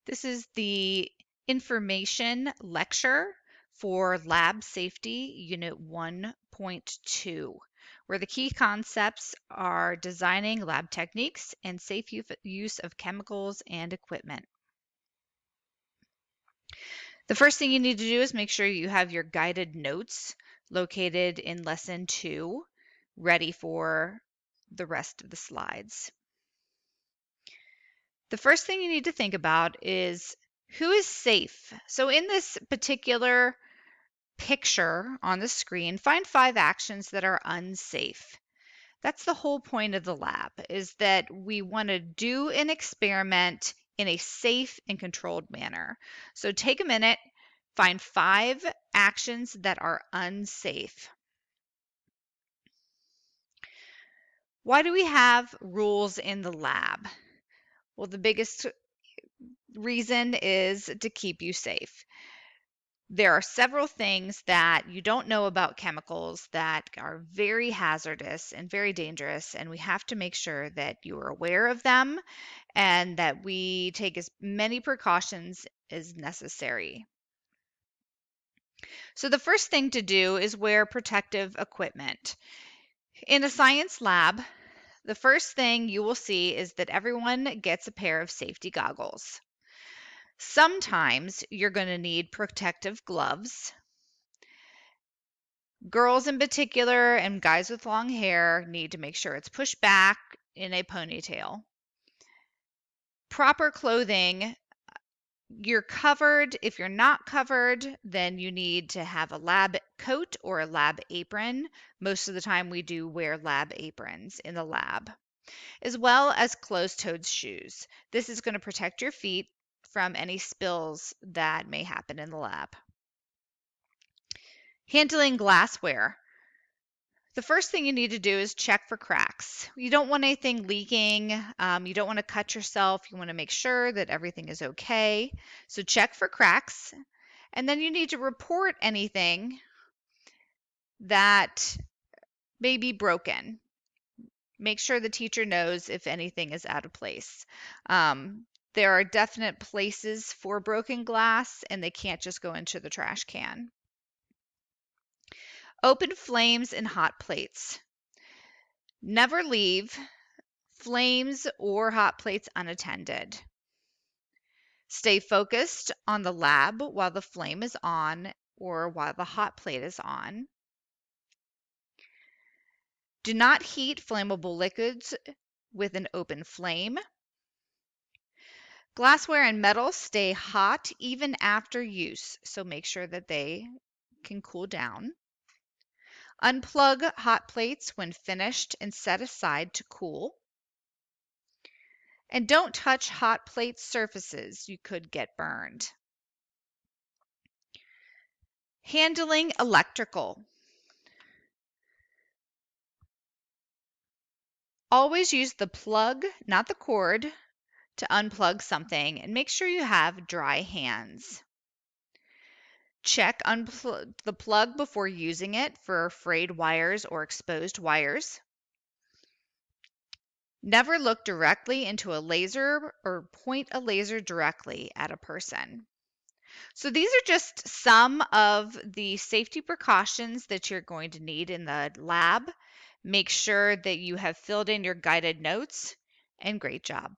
This is the information lecture for Lab Safety Unit 1.2, where the key concepts are designing lab techniques and safe use of chemicals and equipment. The first thing you need to do is make sure you have your guided notes located in Lesson 2, ready for the rest of the slides. The first thing you need to think about is who is safe. So in this particular picture on the screen, find 5 actions that are unsafe. That's the whole point of the lab, is that we want to do an experiment in a safe and controlled manner. So take a minute, find 5 actions that are unsafe. Why do we have rules in the lab? Well, the biggest reason is to keep you safe. There are several things that you don't know about chemicals that are very hazardous and very dangerous, and we have to make sure that you are aware of them and that we take as many precautions as necessary. So the first thing to do is wear protective equipment. In a science lab, the first thing you will see is that everyone gets a pair of safety goggles. Sometimes you're going to need protective gloves. Girls in particular and guys with long hair need to make sure it's pushed back in a ponytail. Proper clothing, you're covered. If you're not covered, then you need to have a lab coat or a lab apron. Most of the time we do wear lab aprons in the lab, as well as closed-toed shoes. This is going to protect your feet from any spills that may happen in the lab. Handling glassware. The first thing you need to do is check for cracks. You don't want anything leaking. You don't want to cut yourself. You want to make sure that everything is okay. So check for cracks. And then you need to report anything that may be broken. Make sure the teacher knows if anything is out of place. There are definite places for broken glass, and they can't just go into the trash can. Open flames and hot plates. Never leave flames or hot plates unattended. Stay focused on the lab while the flame is on or while the hot plate is on. Do not heat flammable liquids with an open flame. Glassware and metal stay hot even after use, so make sure that they can cool down. Unplug hot plates when finished and set aside to cool. And don't touch hot plate surfaces. You could get burned. Handling electrical. Always use the plug, not the cord, to unplug something, and make sure you have dry hands. Check the plug before using it for frayed wires or exposed wires. Never look directly into a laser or point a laser directly at a person. So these are just some of the safety precautions that you're going to need in the lab. Make sure that you have filled in your guided notes, and great job.